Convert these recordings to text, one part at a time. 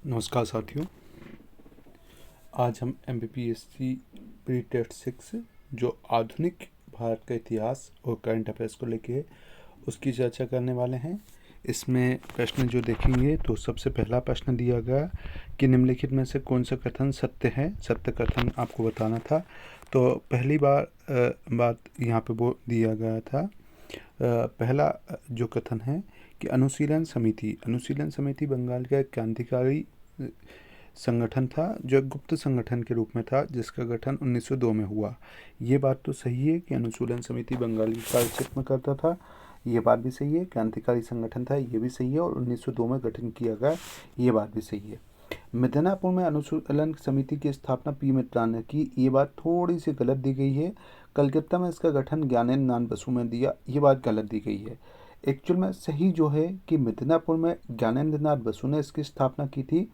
नमस्कार साथियों। आज हम MPPSC प्री टेस्ट 6 जो आधुनिक भारत का इतिहास और करंट अफेयर्स को लेके है उसकी चर्चा करने वाले हैं। इसमें प्रश्न जो देखेंगे तो सबसे पहला प्रश्न दिया गया कि निम्नलिखित में से कौन सा कथन सत्य है। सत्य कथन आपको बताना था। तो पहली बात यहाँ पे वो दिया गया था। पहला जो कथन है कि अनुशीलन समिति बंगाल का एक क्रांतिकारी संगठन था जो एक गुप्त संगठन के रूप में था जिसका गठन 1902 में हुआ। ये बात तो सही है कि अनुशीलन समिति बंगाल की कार्यक्षेत्र में करता था। ये बात भी सही है। क्रांतिकारी संगठन था, ये भी सही है। और 1902 में गठन किया गया, ये बात भी सही है। मिदनापुर में अनुशीलन समिति की स्थापना पी मित्रा ने की, ये बात थोड़ी सी गलत दी गई है। कलकत्ता में इसका गठन ज्ञानेंद्र नाथ बसु ने दिया, ये बात गलत दी गई है। एक्चुअल में सही जो है कि मिदनापुर में ज्ञानेंद्र नाथ बसु ने इसकी स्थापना की थी,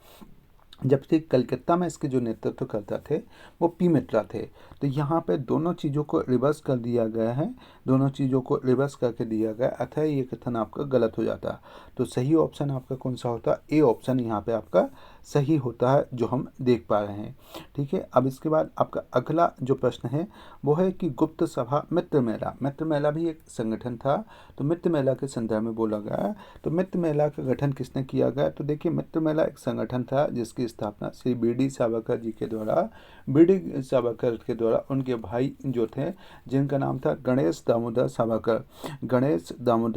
जबकि कलकत्ता में इसके जो नेतृत्व करता थे वो पी मित्रा थे। तो यहाँ पे दोनों चीज़ों को रिवर्स कर दिया गया है, दोनों चीज़ों को रिवर्स करके दिया गया, अतः ये कथन आपका गलत हो जाता। तो सही ऑप्शन आपका कौन सा होता? ए ऑप्शन यहाँ पे आपका सही होता है जो हम देख पा रहे हैं। ठीक है। अब इसके बाद आपका अगला जो प्रश्न है वो है कि गुप्त सभा मित्र मेला भी एक संगठन था। तो मित्र मेला के संदर्भ में बोला गया है। तो मित्र मेला का गठन किसने किया गया? तो देखिए, मित्र मेला एक संगठन था जिसकी स्थापना श्री बी.डी. सावरकर जी के द्वारा, बी.डी. सावरकर के द्वारा उनके भाई जो थे जिनका नाम था गणेश दामोदर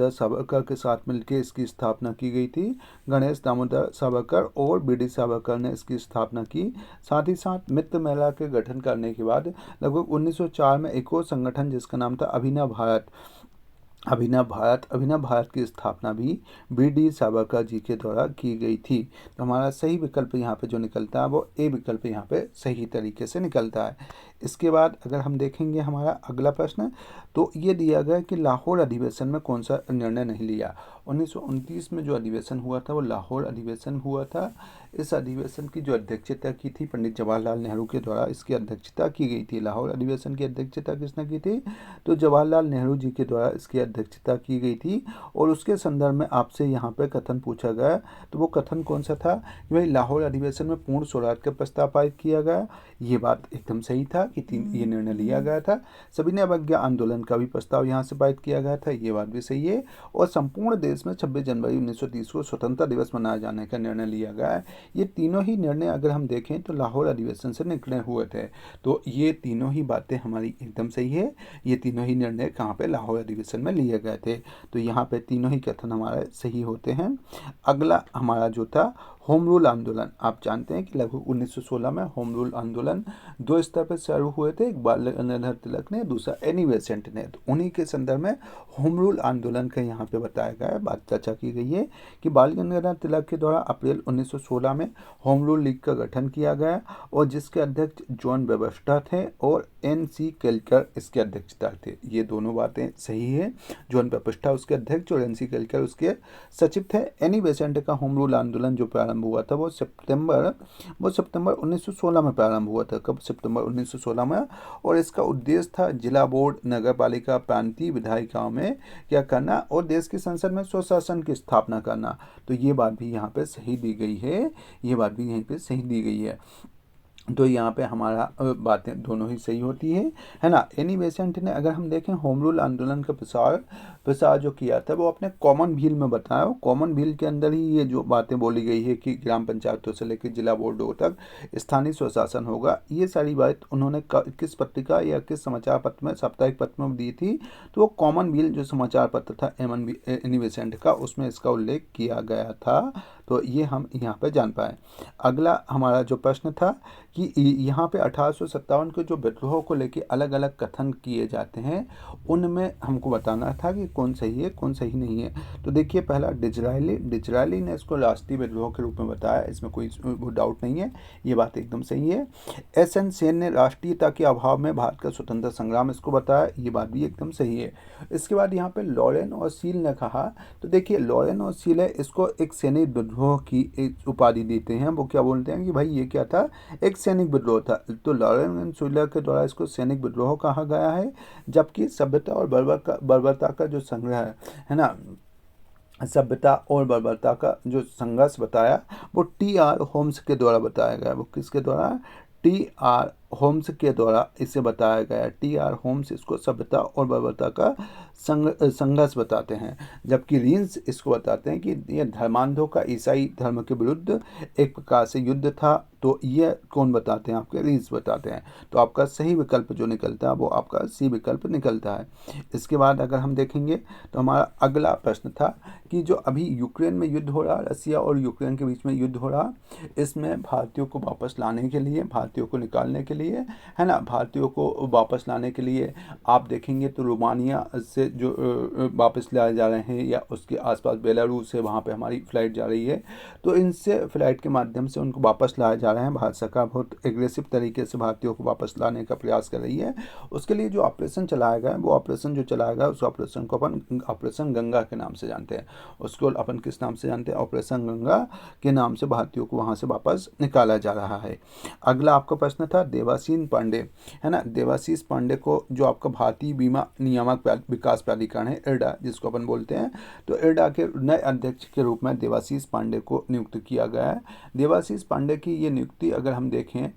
सावरकर के साथ मिलकर इसकी स्थापना की गई थी। गणेश दामोदर सावरकर और बी.डी. सावरकर ने इसकी स्थापना की। साथ ही साथ मित्र मेला के गठन करने के बाद लगभग 1904 में एक और संगठन जिसका नाम था अभिनव भारत की स्थापना भी बी.डी. सावरकर जी के द्वारा की गई थी। तो हमारा सही विकल्प यहाँ पे जो निकलता है वो ए विकल्प यहाँ पे सही तरीके से निकलता है। इसके बाद अगर हम देखेंगे हमारा अगला प्रश्न, तो ये दिया गया कि लाहौर अधिवेशन में कौन सा निर्णय नहीं लिया। 1929 में जो अधिवेशन हुआ था वो लाहौर अधिवेशन हुआ था। इस अधिवेशन की जो अध्यक्षता की थी पंडित जवाहरलाल नेहरू के द्वारा इसकी अध्यक्षता की गई थी। लाहौर अधिवेशन की अध्यक्षता किसने की थी? तो जवाहरलाल नेहरू जी के द्वारा इसकी अध्यक्षता की गई थी। और उसके संदर्भ में आपसे यहाँ पे कथन पूछा गया, तो वो कथन कौन सा था कि भाई लाहौर अधिवेशन में पूर्ण स्वराज का प्रस्ताव पारित किया गया। ये बात एकदम सही था कि ये निर्णय लिया गया था। सविनय अवज्ञा आंदोलन का भी प्रस्ताव यहाँ से पारित किया गया था, ये बात भी सही है। और संपूर्ण देश में 26 जनवरी 1930 को स्वतंत्रता दिवस मनाए जाने का निर्णय लिया गया है। ये तीनों ही निर्णय अगर हम देखें तो लाहौर अधिवेशन से निकले हुए थे। तो ये तीनों ही बातें हमारी एकदम सही है। ये तीनों ही निर्णय कहाँ पे? लाहौर अधिवेशन में लिए गए थे। तो यहाँ पे तीनों ही कथन हमारे सही होते हैं। अगला हमारा जो था होम रूल आंदोलन। आप जानते हैं कि लगभग 1916 में होम रूल आंदोलन दो स्तर पर शुरू हुए थे, एक बाल गंगाधर तिलक ने, दूसरा एनी बेसेंट ने। तो उन्हीं के संदर्भ में होम रूल आंदोलन का यहाँ पे बताया गया है, बात चर्चा की गई है कि बाल गंगाधर तिलक के द्वारा अप्रैल 1916 में होम रूल लीग का गठन किया गया और जिसके अध्यक्ष जॉन वेबस्टर थे और एन.सी. केलकर इसके अध्यक्षता थे। ये दोनों बातें सही है। जॉन वेबस्टर उसके अध्यक्ष और एन.सी. केलकर उसके सचिव थे। एनी बेसेंट का होम रूल आंदोलन जो प्रारंभ हुआ था वो सितंबर 1916 में प्रारंभ हुआ था। कब? सितंबर 1916 में। और इसका उद्देश्य था जिला बोर्ड, नगर पालिका, प्रांतीय विधायिकाओं में क्या करना और देश की संसद में स्वशासन की स्थापना करना। तो ये बात भी यहाँ पे सही दी गई है, ये बात भी यहीं पे सही दी गई है। तो यहाँ पे हमारा बातें दोनों ही सही होती है ना। एनी बेसेंट ने अगर हम देखें होम रूल आंदोलन का प्रसार जो किया था वो अपने कॉमन भील में बताया। कॉमन भील के अंदर ही ये जो बातें बोली गई है कि ग्राम पंचायतों से लेकर जिला बोर्डों तक स्थानीय स्वशासन होगा, ये सारी बात उन्होंने किस पत्रिका या किस समाचार पत्र में, साप्ताहिक पत्र में दी थी? तो वो कॉमन भील जो समाचार पत्र था एनी बेसेंट का, उसमें इसका उल्लेख किया गया था। तो ये हम यहाँ पर जान पाए। अगला हमारा जो प्रश्न था कि यहाँ पे 1857 के जो विद्रोह को लेके अलग अलग कथन किए जाते हैं उनमें हमको बताना था कि कौन सही है कौन सही नहीं है। तो देखिए, पहला डिजरायली ने इसको राष्ट्रीय विद्रोह के रूप में बताया, इसमें कोई डाउट नहीं है, ये बात एकदम सही है। एस.एन. सेन ने राष्ट्रीयता के अभाव में भारत का स्वतंत्रता संग्राम इसको बताया, ये बात भी एकदम सही है। इसके बाद यहाँ पे लॉरेन और सील ने कहा, तो देखिए लॉरेन और सील है इसको एक सैनिक विद्रोह की एक उपाधि देते हैं। वो क्या बोलते हैं कि भाई ये क्या था? एक सैनिक विद्रोह था। तो लॉरेन एंड सूलर के द्वारा इसको सैनिक विद्रोह कहा गया है। जबकि सभ्यता और बर्बरता का जो संग्रह है ना, सभ्यता और बर्बरता का जो संघर्ष बताया वो टी.आर. होम्स के द्वारा बताया गया। वो किसके द्वारा? टी.आर. होम्स के द्वारा इसे बताया गया। टी.आर. होम्स इसको सभ्यता और बर्बरता का संघर्ष बताते हैं, जबकि रीन्स इसको बताते हैं कि यह धर्मांधों का ईसाई धर्म के विरुद्ध एक प्रकार से युद्ध था। तो ये कौन बताते हैं? आपके रीन्स बताते हैं। तो आपका सही विकल्प जो निकलता है वो आपका सी विकल्प निकलता है। इसके बाद अगर हम देखेंगे तो हमारा अगला प्रश्न था कि जो अभी यूक्रेन में युद्ध हो रहा, रसिया और यूक्रेन के बीच में युद्ध हो रहा, इसमें भारतीयों को वापस लाने के लिए, भारतीयों को निकालने के लिए, है ना, भारतीयों को वापस लाने के लिए आप देखेंगे तो रोमानिया से जो वापस लाए जा रहे हैं, या उसके आसपास बेलारूस से वहाँ पे हमारी फ़्लाइट जा रही है। तो इनसे फ़्लाइट के माध्यम से उनको वापस लाया जा रहा है। भारत सरकार बहुत एग्रेसिव तरीके से भारतीयों को वापस लाने का प्रयास कर रही है। उसके लिए जो ऑपरेशन चलाया गया है, वो ऑपरेशन जो चलाया गया उस ऑपरेशन को अपन ऑपरेशन गंगा के नाम से जानते हैं। उसको अपन किस नाम से जानते हैं? ऑपरेशन गंगा के नाम से भारतीयों को वहाँ से वापस निकाला जा रहा है। अगला आपका प्रश्न था देवासीन पांडे, है ना। देवाशीष पांडे को जो आपका भारतीय बीमा नियामक विकास प्राधिकरण है, इरडा जिसको अपन बोलते हैं, तो इरडा के नए अध्यक्ष के रूप में देवाशीष पांडे को नियुक्त किया गया है। देवाशीष पांडे की ये नियुक्ति अगर हम देखें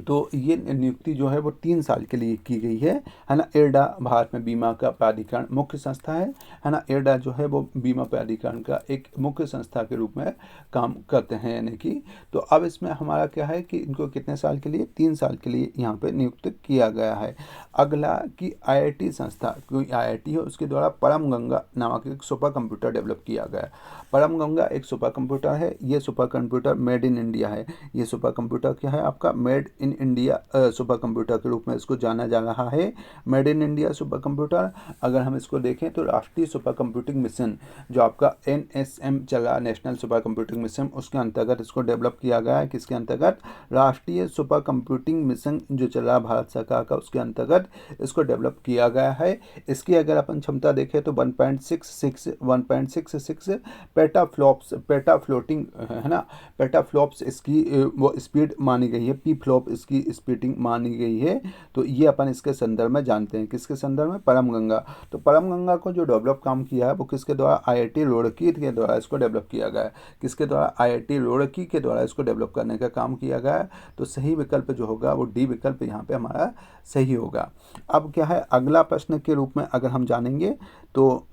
तो ये नियुक्ति जो है वो 3 साल के लिए की गई है ना। इरडा भारत में बीमा का प्राधिकरण मुख्य संस्था है ना। इरडा जो है वो बीमा प्राधिकरण का एक मुख्य संस्था के रूप में काम करते हैं, यानी कि। तो अब इसमें हमारा क्या है कि इनको कितने साल के लिए? 3 साल के लिए यहाँ पे नियुक्त किया गया है। अगला कि IIT संस्था, कोई IIT है, उसके द्वारा परम गंगा नामक एक सुपर कंप्यूटर डेवलप किया गया है। परम गंगा एक सुपर कंप्यूटर है। ये super computer made in India है। ये सुपर कंप्यूटर क्या है? आपका made in India super computer के रूप में इसको जाना जा रहा है। Made in India super computer, अगर हम इसको देखें तो राष्ट्रीय सुपर कंप्यूटिंग मिशन जो आपका NSM चला, नेशनल सुपर कंप्यूटिंग मिशन, उसके अंतर्गत इसको डेवलप किया गया है। किसके अंतर्गत? राष्ट्रीय सुपर कंप्यूटिंग मिशन जो चला भारत सरकार का, उसके अंतर्गत इसको डेवलप किया गया है। इसकी अगर अपन क्षमता देखें तो 1.66 पेटा फ्लोटिंग, है ना, पेटा फ्लॉप्स इसकी वो स्पीड मानी गई है। पी फ्लॉप इसकी स्पीडिंग मानी गई है। तो ये अपन इसके संदर्भ में जानते हैं। किसके संदर्भ में? परम गंगा। तो परम गंगा को जो डेवलप काम किया है वो किसके द्वारा? IIT रुड़की के द्वारा इसको डेवलप किया गया है। किसके द्वारा? IIT रुड़की के द्वारा इसको डेवलप करने का काम किया गया है। तो सही विकल्प जो होगा वो डी विकल्प यहाँ पे हमारा सही होगा। अब क्या है अगला प्रश्न के रूप में अगर हम जानेंगे तो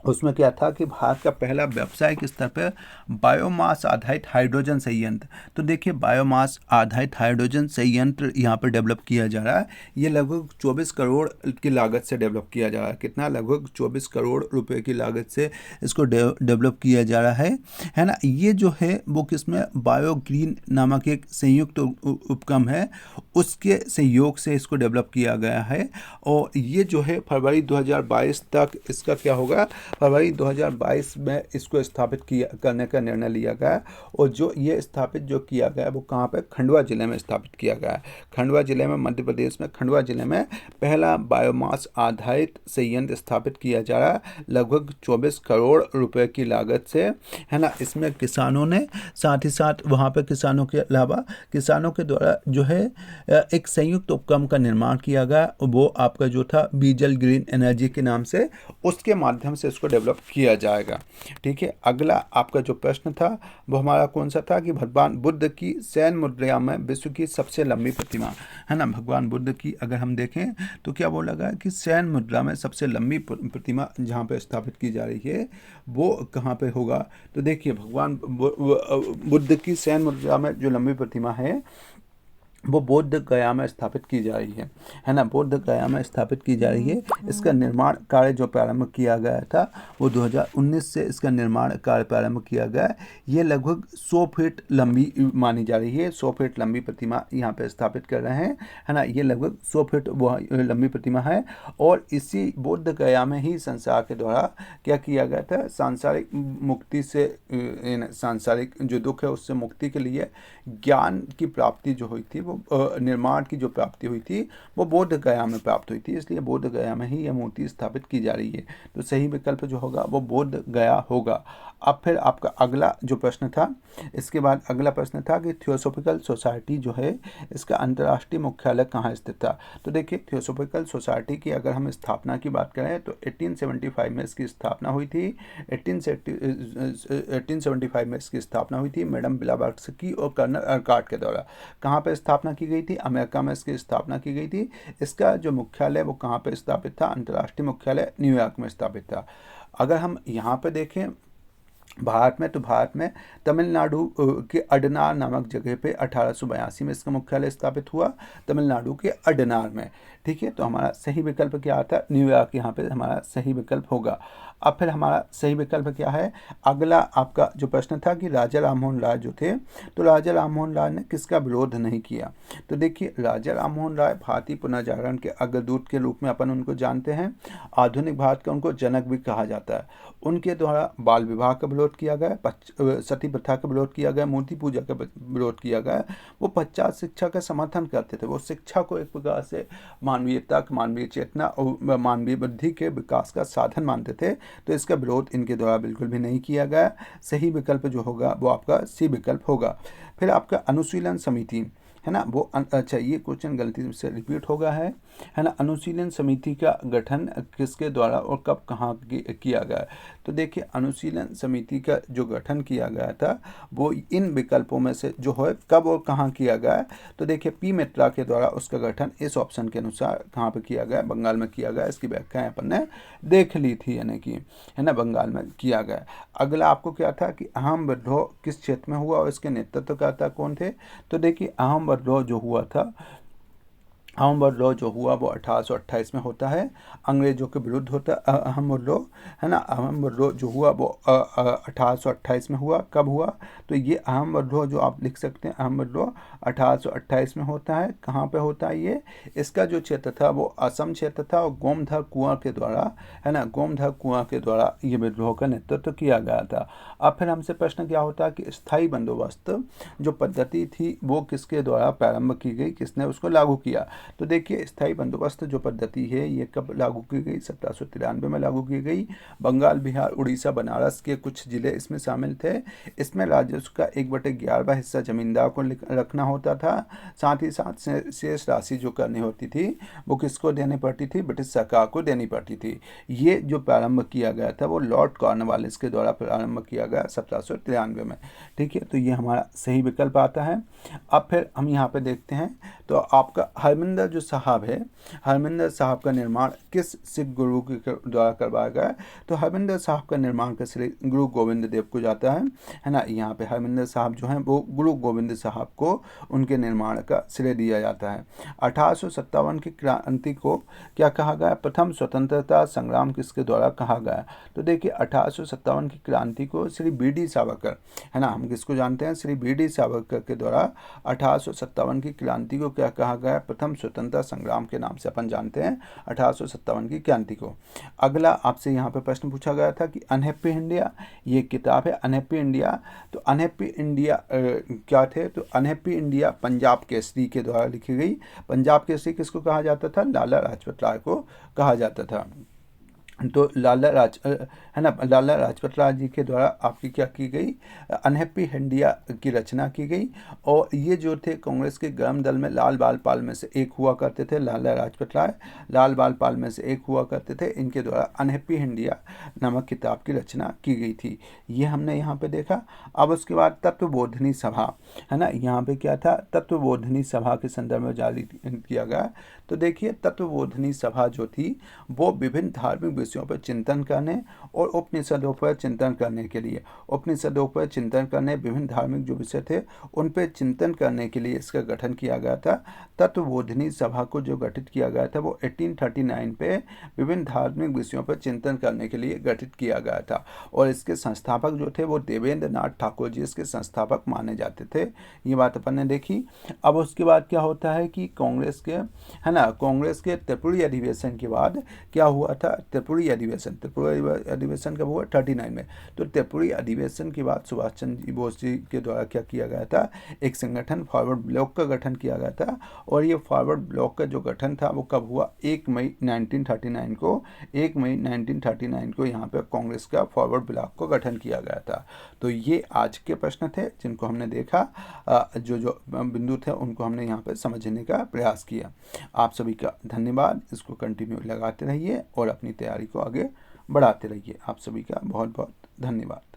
उसमें क्या था कि भारत का पहला व्यावसायिक स्तर पर बायोमास आधारित हाइड्रोजन संयंत्र। तो देखिए बायोमास आधारित हाइड्रोजन संयंत्र यहाँ पर डेवलप किया जा रहा है। ये लगभग 24 करोड़ की लागत से डेवलप किया जा रहा है। कितना? लगभग 24 करोड़ रुपए की लागत से इसको डेवलप किया जा रहा है ना। ये जो है वो किसमें? बायो ग्रीन नामक एक संयुक्त उपक्रम है, उसके सहयोग से इसको डेवलप किया गया है। और ये जो है फरवरी 2022 तक इसका क्या होगा? फरवरी 2022 में इसको स्थापित करने का निर्णय लिया गया। और जो ये स्थापित जो किया गया वो कहाँ पे? खंडवा जिले में स्थापित किया गया है। खंडवा जिले में, मध्य प्रदेश में खंडवा जिले में पहला बायोमास आधारित संयंत्र स्थापित किया जा रहा है, लगभग 24 करोड़ रुपए की लागत से, है ना। इसमें किसानों ने साथ ही साथ वहाँ पे किसानों के अलावा किसानों के द्वारा जो है एक संयुक्त उपक्रम का निर्माण किया गया। वो आपका जो था बीजल ग्रीन एनर्जी के नाम से, उसके माध्यम से इसको डेवलप किया जाएगा। ठीक है। अगला आपका जो प्रश्न था वो हमारा कौन सा था कि भगवान बुद्ध की शयन मुद्रा में विश्व की सबसे लंबी प्रतिमा, है ना। भगवान बुद्ध की अगर हम देखें तो क्या बोला गया कि शयन मुद्रा में सबसे लंबी प्रतिमा जहाँ पे स्थापित की जा रही है वो कहाँ पे होगा? तो देखिए भगवान बुद्ध की शयन मुद्रा में जो लंबी प्रतिमा है वो बोध गया में स्थापित की जा रही है ना। बोध गया में स्थापित की जा रही है। इसका निर्माण कार्य जो प्रारंभ किया गया था वो 2019 से इसका निर्माण कार्य प्रारंभ किया गया है। ये लगभग 100 फीट लंबी मानी जा रही है। 100 फीट लंबी प्रतिमा यहाँ पे स्थापित कर रहे हैं, है ना। ये लगभग 100 फीट वो लंबी प्रतिमा है। और इसी बोध गया में ही संसार के द्वारा क्या किया गया था? सांसारिक मुक्ति से, सांसारिक जो दुख है उससे मुक्ति के लिए ज्ञान की प्राप्ति जो हुई थी वो निर्माण की जो प्राप्ति हुई थी वो बोध गया में प्राप्त हुई थी, इसलिए बोध गया में ही यह मूर्ति स्थापित की जा रही है। तो सही विकल्प जो होगा वो बोध गया होगा। अब फिर आपका अगला जो प्रश्न था, इसके बाद अगला प्रश्न था कि थियोसॉफिकल सोसाइटी जो है इसका अंतर्राष्ट्रीय मुख्यालय कहाँ स्थित था। तो देखिए थियोसॉफिकल सोसाइटी की अगर हम स्थापना की बात करें तो 1875 में इसकी स्थापना हुई थी। 1875 में इसकी स्थापना हुई थी मैडम ब्लावत्स्की और कर्नल अर्काट के द्वारा। कहाँ पर स्थापना की गई थी? अमेरिका में इसकी स्थापना की गई थी। इसका जो मुख्यालय वो कहाँ पर स्थापित था? अंतर्राष्ट्रीय मुख्यालय न्यूयॉर्क में स्थापित था। अगर हम यहाँ पे देखें भारत में, तो भारत में तमिलनाडु के अडनार नामक जगह पे 1882 में इसका मुख्यालय स्थापित हुआ, तमिलनाडु के अडनार में। ठीक है, तो हमारा सही विकल्प क्या आता है? न्यूयॉर्क यहाँ पे हमारा सही विकल्प होगा। अब फिर हमारा सही विकल्प क्या है? अगला आपका जो प्रश्न था कि राजा राममोहन राय जो थे, तो राजा राममोहन राय ने किसका विरोध नहीं किया? तो देखिए राजा राममोहन राय भारतीय पुनर्जागरण के अग्रदूत के रूप में अपन उनको जानते हैं। आधुनिक भारत का उनको जनक भी कहा जाता है। उनके द्वारा बाल विवाह का विरोध किया गया, सती प्रथा का विरोध किया गया, मूर्ति पूजा का विरोध किया गया। वो पश्चात शिक्षा का समर्थन करते थे। वो शिक्षा को एक प्रकार से मानवीयता, मानवीय चेतना और मानवीय बुद्धि के विकास का साधन मानते थे। तो इसका विरोध इनके द्वारा बिल्कुल भी नहीं किया गया। सही विकल्प जो होगा वो आपका सी विकल्प होगा। फिर आपका अनुशीलन समिति है ना, वो अच्छा ये क्वेश्चन गलती से रिपीट हो गया है ना। अनुशीलन समिति का गठन किसके द्वारा और कब कहाँ किया गया? तो देखिए अनुशीलन समिति का जो गठन किया गया था वो इन विकल्पों में से जो है कब और कहाँ किया गया। तो देखिए पी मित्रा के द्वारा उसका गठन इस ऑप्शन के अनुसार कहाँ पे किया गया? बंगाल में किया गया। इसकी व्याख्या अपन ने देख ली थी, यानी कि है ना बंगाल में किया गया। अगला आपको क्या था कि अहम विद्रोह किस क्षेत्र में हुआ और इसके नेतृत्व करता कौन थे? तो देखिए अहम विद्रोह जो हुआ था, अहम विद्रोह जो हुआ वो 1828 में होता है, अंग्रेजों के विरुद्ध होता अहम विद्रोह है ना। अहम विद्रोह जो हुआ वो 1828 में हुआ। कब हुआ? तो ये अहम विद्रोह जो आप लिख सकते हैं, अहम विद्रोह 1828 में होता है। कहाँ पे होता है ये? इसका जो क्षेत्र था वो असम क्षेत्र था और गोमधर कुआं के द्वारा है ना, गोमधर कुआं के द्वारा ये विद्रोह का नेतृत्व किया गया था। अब फिर हमसे प्रश्न क्या होता है कि स्थायी बंदोबस्त जो पद्धति थी वो किसके द्वारा प्रारंभ की गई, किसने उसको लागू किया? तो देखिए स्थायी बंदोबस्त जो पद्धति है ये कब लागू की गई? 1793 में लागू की गई। बंगाल, बिहार, उड़ीसा, बनारस के कुछ जिले इसमें शामिल थे। इसमें राजस्व का 1/11 हिस्सा जमींदार को रखना होता था। साथ ही साथ शेष राशि जो करनी होती थी वो किसको देनी पड़ती थी? ब्रिटिश सरकार को देनी पड़ती थी। ये जो प्रारंभ किया गया था वो लॉर्ड कॉर्नवालिस के द्वारा प्रारंभ किया गया 1793 में। ठीक है, तो ये हमारा सही विकल्प आता है। अब फिर हम यहाँ पे देखते हैं तो आपका हरमिंदर जो साहब है, हरमिंदर साहब का निर्माण किस सिख गुरु के द्वारा करवाया गया? तो हरमिंदर साहब का निर्माण का श्रेय गुरु गोविंद देव को जाता है ना। यहाँ पे हरमिंदर साहब जो हैं वो गुरु गोविंद साहब को उनके निर्माण का श्रेय दिया जाता है। 1857 की क्रांति को क्या कहा गया? प्रथम स्वतंत्रता संग्राम किसके द्वारा कहा गया? तो देखिए 1857 की क्रांति को श्री बी.डी. सावरकर है ना, हम किसको जानते हैं? श्री बी.डी. सावरकर के द्वारा 1857 की क्रांति को क्या कहा गया? प्रथम स्वतंत्रता संग्राम के नाम से अपन जानते हैं 1857 की क्रांति को। अगला आपसे यहाँ पे प्रश्न पूछा गया था कि अनहैप्पी इंडिया, ये किताब है अनहैप्पी इंडिया। तो अनहैप्पी इंडिया क्या थे? तो अनहैप्पी इंडिया पंजाब केसरी के द्वारा लिखी गई। पंजाब केसरी किसको कहा जाता था? लाला लाजपत राय को कहा जाता था। तो लाला लाजपत राय जी के द्वारा आपकी क्या की गई? अनहैप्पी इंडिया की रचना की गई। और ये जो थे कांग्रेस के गर्म दल में लाल बाल पाल में से एक हुआ करते थे। लाला लाजपत राय लाल बाल पाल में से एक हुआ करते थे। इनके द्वारा अनहैप्पी इंडिया नामक किताब की रचना की गई थी। ये हमने यहाँ पे देखा। अब उसके बाद तत्वबोधिनी सभा है ना, यहाँ पे क्या था? तत्वबोधिनी सभा के संदर्भ में जारी किया गया। तो देखिए तत्वबोधिनी सभा जो थी वो विभिन्न धार्मिक विषयों पर चिंतन करने और उपनिषदों पर चिंतन करने के लिए, उपनिषदों पर चिंतन करने, विभिन्न धार्मिक जो विषय थे उन पर चिंतन करने के लिए इसका गठन किया गया था। तत्वबोधिनी सभा को जो गठित किया गया था वो 1839 पे विभिन्न धार्मिक विषयों पर चिंतन करने के लिए गठित किया गया था। और इसके संस्थापक जो थे वो देवेंद्र नाथ ठाकुर जी इसके संस्थापक माने जाते थे। ये बात अपन ने देखी। अब उसके बाद क्या होता है कि कांग्रेस के है ना, कांग्रेस के त्रिपुरी अधिवेशन के बाद क्या हुआ था? त्रिपुरी त्रिपुरी अधिवेशन, त्रिपुरी अधिवेशन कब हुआ? 39 में। तो त्रिपुरी अधिवेशन के बाद सुभाष चंद्र बोस जी के द्वारा क्या किया गया था? एक संगठन फॉरवर्ड ब्लॉक का गठन किया गया था। और ये फॉरवर्ड ब्लॉक का जो गठन था वो कब हुआ? 1 मई 1939 को। 1 मई 1939 को यहाँ पे कांग्रेस का फॉरवर्ड ब्लॉक को गठन किया गया था। तो ये आज के प्रश्न थे जिनको हमने देखा, जो जो बिंदु थे उनको हमने यहाँ पे समझने का प्रयास किया। आप सभी का धन्यवाद। इसको कंटिन्यू लगाते रहिए और अपनी तैयारी को आगे बढ़ाते रहिए। आप सभी का बहुत बहुत धन्यवाद।